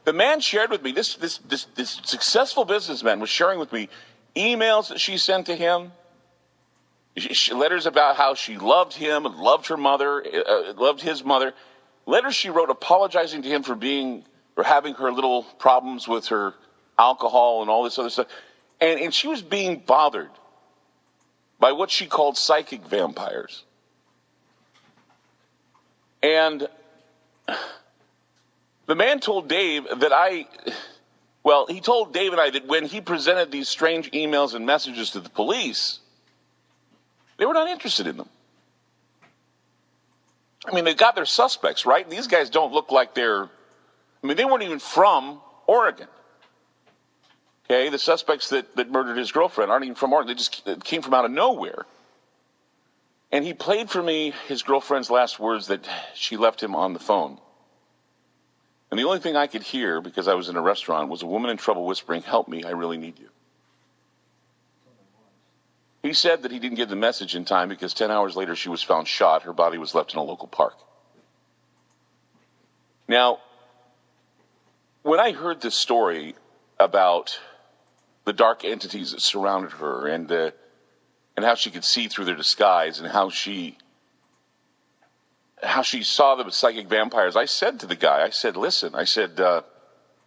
The man shared with me, this successful businessman was sharing with me emails that she sent to him, letters about how she loved him, loved her mother, loved his mother, letters she wrote apologizing to him for having her little problems with her alcohol and all this other stuff. And she was being bothered by what she called psychic vampires. And the man told Dave that he told Dave and I that when he presented these strange emails and messages to the police, they were not interested in them. I mean, they got their suspects, right? These guys don't look like they weren't even from Oregon. Okay, the suspects that murdered his girlfriend aren't even from Oregon. They just came from out of nowhere. And he played for me his girlfriend's last words that she left him on the phone. And the only thing I could hear, because I was in a restaurant, was a woman in trouble whispering, "Help me, I really need you." He said that he didn't get the message in time because 10 hours later she was found shot. Her body was left in a local park. Now, when I heard this story about the dark entities that surrounded her and how she could see through their disguise and how she saw them as psychic vampires, I said to the guy, I said, "Listen," I said,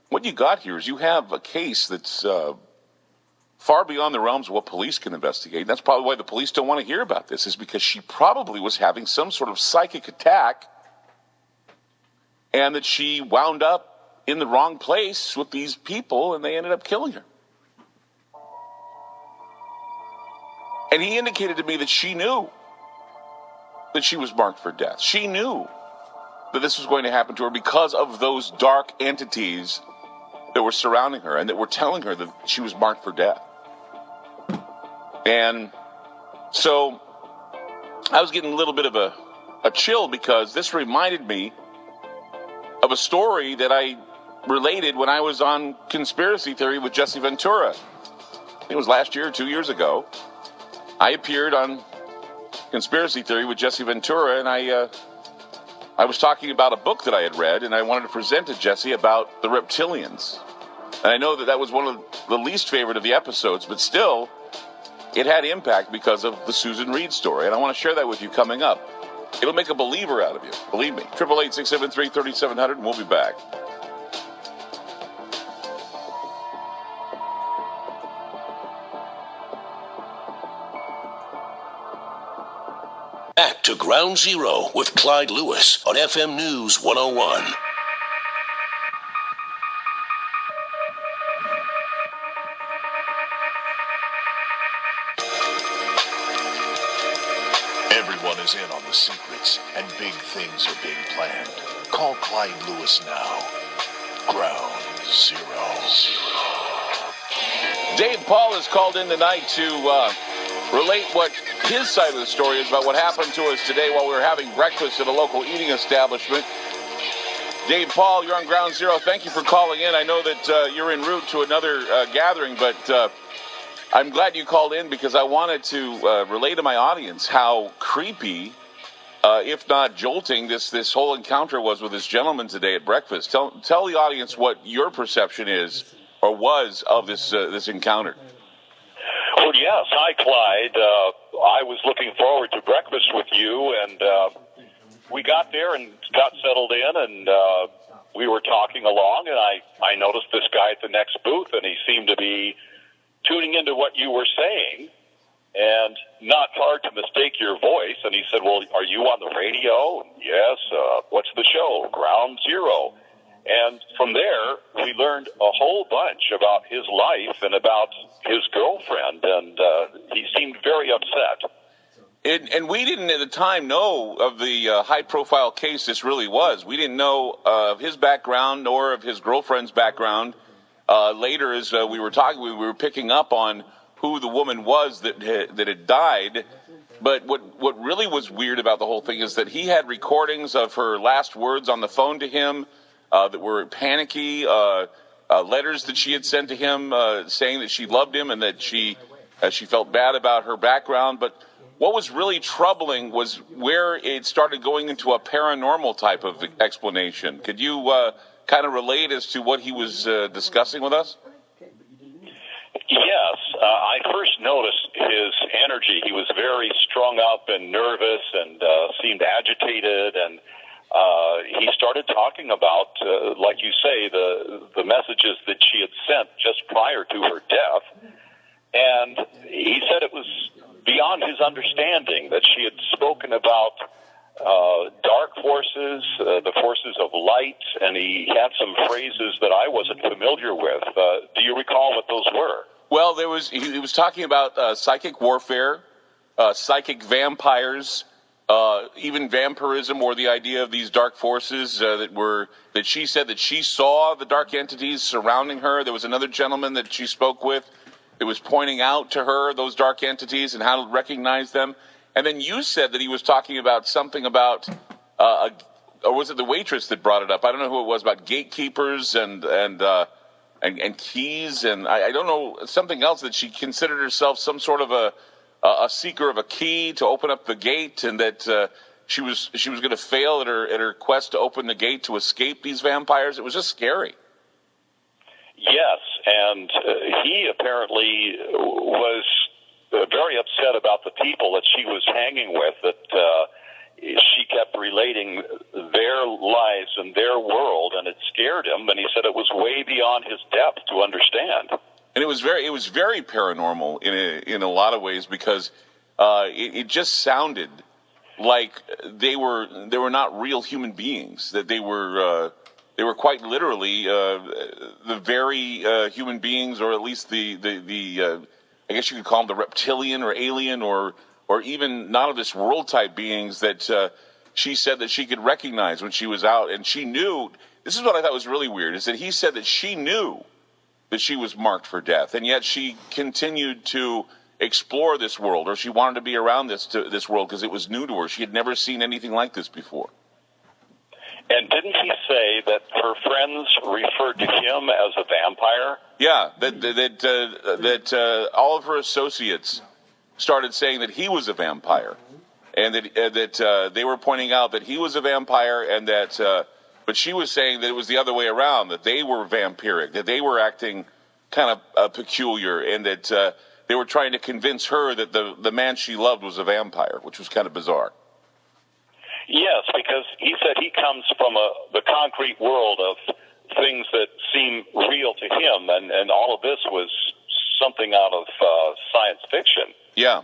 "what you got here is you have a case that's far beyond the realms of what police can investigate. That's probably why the police don't want to hear about this, is because she probably was having some sort of psychic attack and that she wound up in the wrong place with these people and they ended up killing her." And he indicated to me that she knew that she was marked for death. She knew that this was going to happen to her because of those dark entities that were surrounding her and that were telling her that she was marked for death. And so I was getting a little bit of a chill because this reminded me of a story that I related when I was on Conspiracy Theory with Jesse Ventura. I think it was last year or 2 years ago. I appeared on Conspiracy Theory with Jesse Ventura, and I was talking about a book that I had read, and I wanted to present to Jesse about the reptilians. And I know that was one of the least favorite of the episodes, but still, it had impact because of the Susan Reed story, and I want to share that with you coming up. It'll make a believer out of you, believe me. 888-673-3700, and we'll be back. Back to Ground Zero with Clyde Lewis on FM News 101. Everyone is in on the secrets, and big things are being planned. Call Clyde Lewis now. Ground Zero. Dave Paul has called in tonight to relate what his side of the story is about what happened to us today while we were having breakfast at a local eating establishment. Dave Paul, you're on Ground Zero. Thank you for calling in. I know that you're en route to another gathering, but I'm glad you called in because I wanted to relay to my audience how creepy, if not jolting, this whole encounter was with this gentleman today at breakfast. Tell the audience what your perception is or was of this encounter. Well, yes. Hi, Clyde. I was looking forward to breakfast with you, and we got there and got settled in, and we were talking along, and I noticed this guy at the next booth, and he seemed to be tuning into what you were saying, and not hard to mistake your voice. And he said, "Well, are you on the radio?" "Yes." "What's the show?" "Ground Zero." And from there, we learned a whole bunch about his life and about his girlfriend, and he seemed very upset. And we didn't at the time know of the high-profile case this really was. We didn't know of his background nor of his girlfriend's background. Later, as we were talking, we were picking up on who the woman was that had died. But what really was weird about the whole thing is that he had recordings of her last words on the phone to him that were panicky, letters that she had sent to him saying that she loved him and that she felt bad about her background. But what was really troubling was where it started going into a paranormal type of explanation. Could you kind of relate as to what he was discussing with us? Yes, I first noticed his energy. He was very strung up and nervous and seemed agitated, and he started talking about, like you say, the messages that she had sent just prior to her death. And he said it was beyond his understanding that she had spoken about dark forces, the forces of light, and he had some phrases that I wasn't familiar with. Do you recall what those were? Well, he was talking about psychic warfare, psychic vampires, even vampirism, or the idea of these dark forces that she said that she saw the dark entities surrounding her. There was another gentleman that she spoke with that was pointing out to her those dark entities and how to recognize them. And then you said that he was talking about something about, or was it the waitress that brought it up? I don't know who it was, about gatekeepers and keys, and I don't know, something else, that she considered herself some sort of a seeker of a key to open up the gate, and that she was going to fail at her quest to open the gate to escape these vampires. It was just scary. Yes, and he apparently was very upset about the people that she was hanging with, that she kept relating their lives and their world, and it scared him, and he said it was way beyond his depth to understand. And it was very paranormal in a lot of ways, because it just sounded like they were not real human beings, that they were quite literally the very human beings, or at least the I guess you could call them the reptilian or alien or even not of this world type beings that she said that she could recognize when she was out. And she knew, this is what I thought was really weird, is that he said that she knew that she was marked for death, and yet she continued to explore this world, or she wanted to be around this world because it was new to her. She had never seen anything like this before. And didn't he say that her friends referred to him as a vampire? Yeah, that all of her associates started saying that he was a vampire, and that they were pointing out that he was a vampire, and that but she was saying that it was the other way around, that they were vampiric, that they were acting kind of peculiar, and that they were trying to convince her that the man she loved was a vampire, which was kind of bizarre. Yes, because he said he comes from the concrete world of things that seem real to him, and all of this was something out of science fiction. Yeah,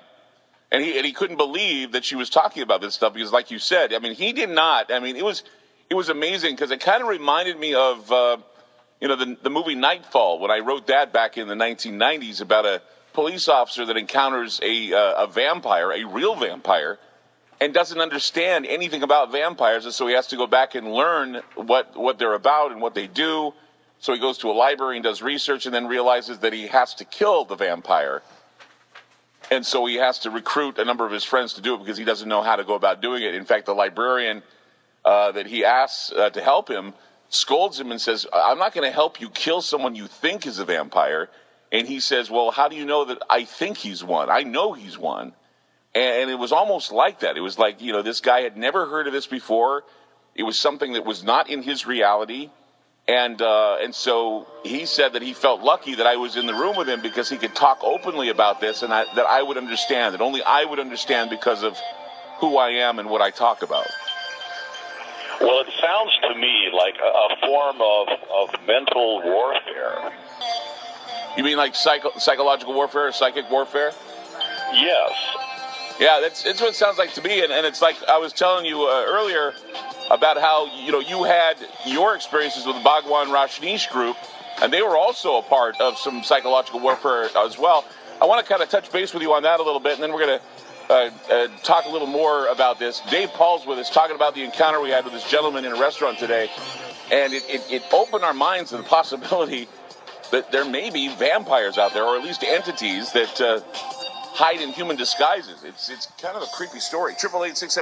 and he couldn't believe that she was talking about this stuff, because, like you said, I mean, he did not. I mean, it was amazing, because it kind of reminded me of the movie Nightfall, when I wrote that back in the 1990s about a police officer that encounters a vampire, a real vampire, and doesn't understand anything about vampires, and so he has to go back and learn what they're about and what they do. So he goes to a library and does research, and then realizes that he has to kill the vampire. And so he has to recruit a number of his friends to do it, because he doesn't know how to go about doing it. In fact, the librarian that he asks to help him scolds him and says, "I'm not going to help you kill someone you think is a vampire." And he says, "Well, how do you know that I think he's one? I know he's one." And it was almost like that. It was like, this guy had never heard of this before. It was something that was not in his reality. And so he said that he felt lucky that I was in the room with him, because he could talk openly about this, and that I would understand, that only I would understand because of who I am and what I talk about. Well, it sounds to me like a form of mental warfare. You mean like psychological warfare or psychic warfare? Yes. Yeah, it's what it sounds like to me, and it's like I was telling you earlier about how you had your experiences with the Bhagwan Rajneesh group, and they were also a part of some psychological warfare as well. I want to kind of touch base with you on that a little bit, and then we're going to talk a little more about this. Dave Paul's with us, talking about the encounter we had with this gentleman in a restaurant today, and it opened our minds to the possibility that there may be vampires out there, or at least entities that hide in human disguises. It's kind of a creepy story. 888-6